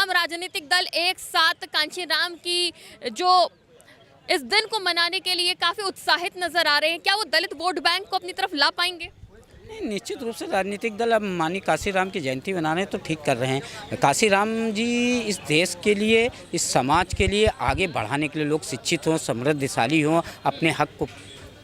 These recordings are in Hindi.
तमाम राजनीतिक दल एक साथ कांचीराम की जो इस दिन को मनाने के लिए काफी उत्साहित नजर आ रहे हैं। क्या वो दलित वोट बैंक को अपनी तरफ ला पाएंगे? निश्चित रूप से राजनीतिक दल अब माननीय काशीराम की जयंती मना रहे हैं तो ठीक कर रहे हैं। काशीराम जी इस देश के लिए, इस समाज के लिए आगे बढ़ाने के लिए लोग शिक्षित हों, समृद्धशाली हों, अपने हक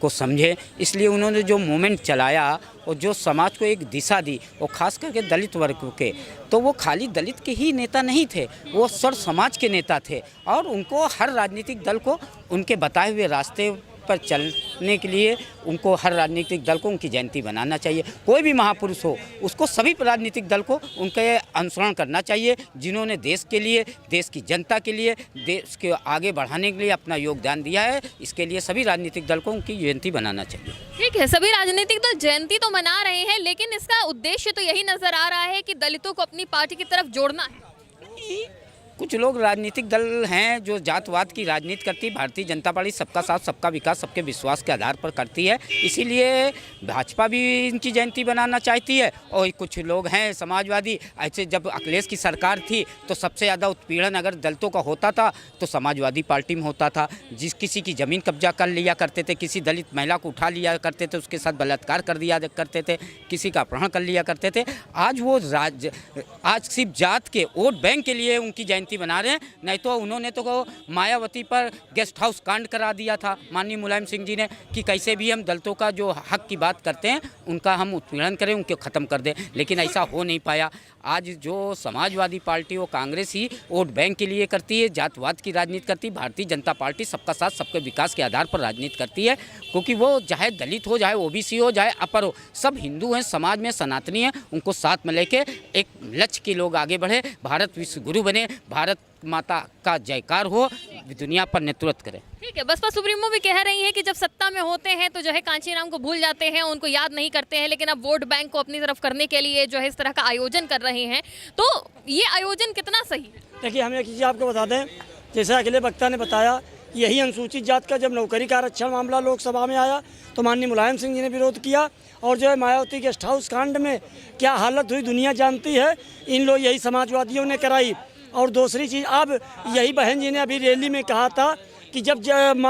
को समझे, इसलिए उन्होंने जो मूवमेंट चलाया और जो समाज को एक दिशा दी, वो खास करके दलित वर्ग के, तो वो खाली दलित के ही नेता नहीं थे, वो सर्व समाज के नेता थे। और उनको हर राजनीतिक दल को उनके बताए हुए रास्ते पर चलने के लिए उनको हर राजनीतिक दल को उनकी जयंती बनाना चाहिए। कोई भी महापुरुष हो, उसको सभी राजनीतिक दल को उनके अनुसरण करना चाहिए, जिन्होंने देश के लिए, देश की जनता के लिए, देश के आगे बढ़ाने के लिए अपना योगदान दिया है। इसके लिए सभी राजनीतिक दल को उनकी जयंती बनाना चाहिए। ठीक है, सभी राजनीतिक दल जयंती तो मना रहे हैं, लेकिन इसका उद्देश्य तो यही नजर आ रहा है कि दलितों को अपनी पार्टी की तरफ जोड़ना है। कुछ लोग राजनीतिक दल हैं जो जातवाद की राजनीति करती है। भारतीय जनता पार्टी सबका साथ, सबका विकास, सबके विश्वास के आधार पर करती है, इसीलिए भाजपा भी इनकी जयंती बनाना चाहती है। और कुछ लोग हैं समाजवादी, ऐसे जब अखिलेश की सरकार थी तो सबसे ज़्यादा उत्पीड़न अगर दलितों का होता था तो समाजवादी पार्टी में होता था। जिस किसी की ज़मीन कब्जा कर लिया करते थे, किसी दलित महिला को उठा लिया करते थे, उसके साथ बलात्कार कर दिया करते थे, किसी का अपहरण कर लिया करते थे। आज सिर्फ जात के वोट बैंक के लिए उनकी जयंती बना रहे हैं। नहीं तो उन्होंने तो मायावती पर गेस्ट हाउस कांड करा दिया था माननीय मुलायम सिंह जी ने, कि कैसे भी हम दलितों का जो हक की बात करते हैं उनका हम उत्पीड़न करें, उनको ख़त्म कर दें, लेकिन ऐसा हो नहीं पाया। आज जो समाजवादी पार्टी वो कांग्रेस ही वोट बैंक के लिए करती है, जातवाद की राजनीति करती है। भारतीय जनता पार्टी सबका साथ, सबके विकास के आधार पर राजनीति करती है, क्योंकि वो चाहे दलित हो, चाहे ओबीसी हो, चाहे अपर हो, सब हिंदू हैं, समाज में सनातनी हैं। उनको साथ में लेके एक लक्ष्य के लोग आगे बढ़े, भारत विश्व गुरु बने, भारत माता का जयकार हो, दुनिया पर नेतृत्व करें। ठीक है, बसपा सुप्रीमो भी कह रही है कि जब सत्ता में होते हैं तो जो है कांचीराम को भूल जाते हैं, उनको याद नहीं करते हैं, लेकिन अब वोट बैंक को अपनी तरफ करने के लिए जो है इस तरह का आयोजन कर रहे हैं, तो ये आयोजन कितना सही है? देखिए, हम एक चीज़ आपको बता दें, जैसे अगले वक्ता ने बताया, यही अनुसूचित जात का जब नौकरी का आरक्षण मामला लोकसभा में आया तो माननीय मुलायम सिंह जी ने विरोध किया, और जो है मायावती गेस्ट हाउस कांड में क्या हालत हुई दुनिया जानती है, इन लोग यही समाजवादियों ने कराई। और दूसरी चीज़, अब यही बहन जी ने अभी रैली में कहा था कि जब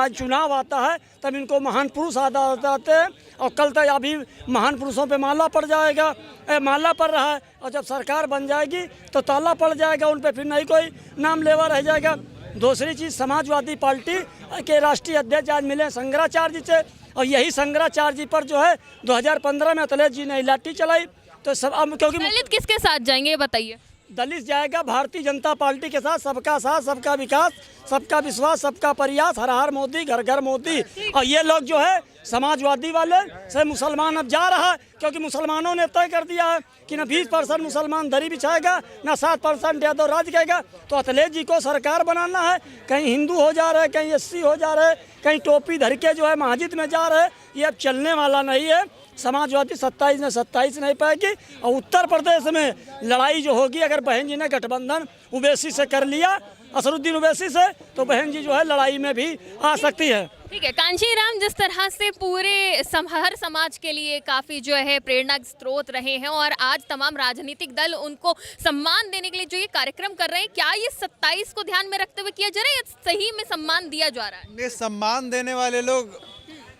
चुनाव आता है तब इनको महान पुरुष आते हैं, और कल तक अभी महान पुरुषों पे माला पड़ जाएगा, माला पड़ रहा है, और जब सरकार बन जाएगी तो ताला पड़ जाएगा, उन पे फिर नहीं कोई नाम लेवा रह जाएगा। दूसरी चीज़, समाजवादी पार्टी के राष्ट्रीय अध्यक्ष आज मिले शंकराचार्य जी से, और यही शंकराचार्य जी पर जो है 2015 में अखिलेश जी ने लाठी चलाई। तो सब अब क्योंकि दलित किसके साथ जाएंगे ये बताइए? दलित जाएगा भारतीय जनता पार्टी के साथ, सबका साथ, सबका विकास, सबका विश्वास, सबका प्रयास, हर हर मोदी, घर घर मोदी। और ये लोग जो है समाजवादी वाले से मुसलमान अब जा रहा है, क्योंकि मुसलमानों ने तय कर दिया है कि न 20% मुसलमान दरी बिछाएगा, न 7% यादव राज करेगा। तो अखिलेश जी को सरकार बनाना है, कहीं हिंदू हो जा रहे, कहीं एससी हो जा रहे, कहीं टोपी धर के जो है मस्जिद में जा रहे, ये अब चलने वाला नहीं है। समाजवादी 27 में 27 नहीं पाएगी, और उत्तर प्रदेश में लड़ाई जो होगी, अगर बहन जी ने गठबंधन ओवैसी से कर लिया, असरुद्दीन ओवैसी से, तो बहन जी जो है लड़ाई में भी आ सकती है। ठीक है, कांचीराम जिस तरह से पूरे हर समाज के लिए काफ़ी जो है प्रेरणा स्रोत रहे हैं, और आज तमाम राजनीतिक दल उनको सम्मान देने के लिए जो ये कार्यक्रम कर रहे हैं, क्या ये 27 को ध्यान में रखते हुए किया जा रहा है या सही में सम्मान दिया जा रहा है? सम्मान देने वाले लोग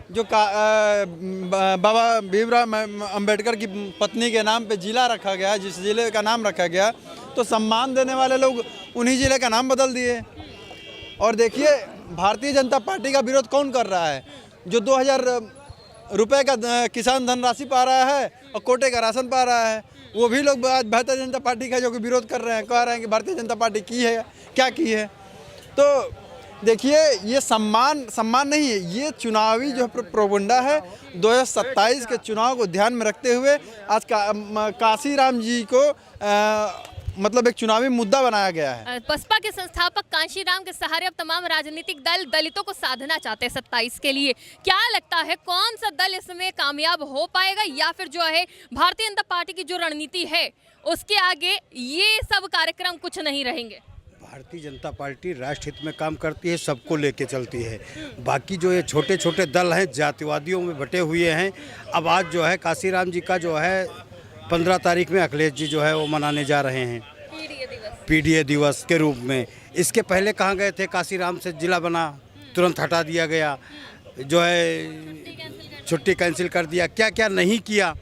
जो बाबा भीमराव अंबेडकर की पत्नी के नाम पे जिला रखा गया, जिस जिले का नाम रखा गया, तो सम्मान देने वाले लोग उन्हीं जिले का नाम बदल दिए। और देखिए, भारतीय जनता पार्टी का विरोध कौन कर रहा है? जो 2000 रुपये का किसान धनराशि पा रहा है और कोटे का राशन पा रहा है, वो भी लोग आज भारतीय जनता पार्टी का जो विरोध कर रहे हैं, कह रहे हैं कि भारतीय जनता पार्टी की है क्या की है। तो देखिए, ये सम्मान नहीं है, ये चुनावी जो प्रोपेगेंडा है। 2027 के चुनाव को ध्यान में रखते हुए आज काशीराम जी को मतलब एक चुनावी मुद्दा बनाया गया है। बसपा के संस्थापक कांशीराम के सहारे अब तमाम राजनीतिक दल दलितों को साधना चाहते हैं 27 के लिए। क्या लगता है कौन सा दल इसमें कामयाब हो पाएगा, या फिर जो है भारतीय जनता पार्टी की जो रणनीति है उसके आगे ये सब कार्यक्रम कुछ नहीं रहेंगे? भारतीय जनता पार्टी राष्ट्र हित में काम करती है, सबको लेके चलती है। बाकी जो ये छोटे छोटे दल हैं जातिवादियों में बटे हुए हैं। अब आज जो है काशीराम जी का जो है 15 तारीख में अखिलेश जी जो है वो मनाने जा रहे हैं। पीडीए दिवस के रूप में। इसके पहले कहाँ गए थे? काशीराम से जिला बना, तुरंत हटा दिया गया, जो है छुट्टी कैंसिल कर दिया, क्या क्या नहीं किया।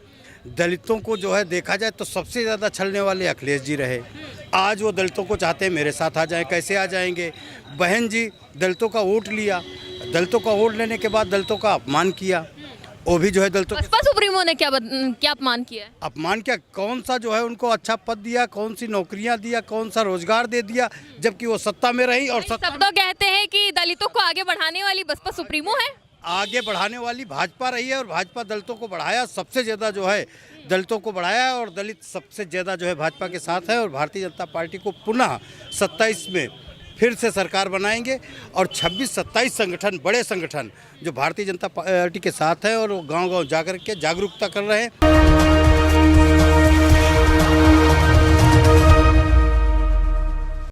दलितों को जो है देखा जाए तो सबसे ज़्यादा छलने वाले अखिलेश जी रहे। आज वो दलितों को चाहते हैं मेरे साथ आ जाएं, कैसे आ जाएंगे? बहन जी दलितों का वोट लिया, दलितों का वोट लेने के बाद दलितों का अपमान किया, वो भी जो है दलितों बसपा सुप्रीमो ने क्या अपमान किया है? अपमान क्या, कौन सा जो है उनको अच्छा पद दिया, कौन सी नौकरियां दिया, कौन सा रोजगार दे दिया, जबकि वो सत्ता में रही। और सब तो कहते हैं कि दलितों को आगे बढ़ाने वाली बसपा सुप्रीमो है। आगे बढ़ाने वाली भाजपा रही है और भाजपा दलितों को बढ़ाया, सबसे ज़्यादा जो है दलितों को बढ़ाया है और दलित सबसे ज़्यादा जो है भाजपा के साथ है। और भारतीय जनता पार्टी को पुनः 27 में फिर से सरकार बनाएंगे और 26-27 संगठन, बड़े संगठन जो भारतीय जनता पार्टी के साथ हैं और वो गांव-गांव जाकर के जागरूकता कर रहे हैं।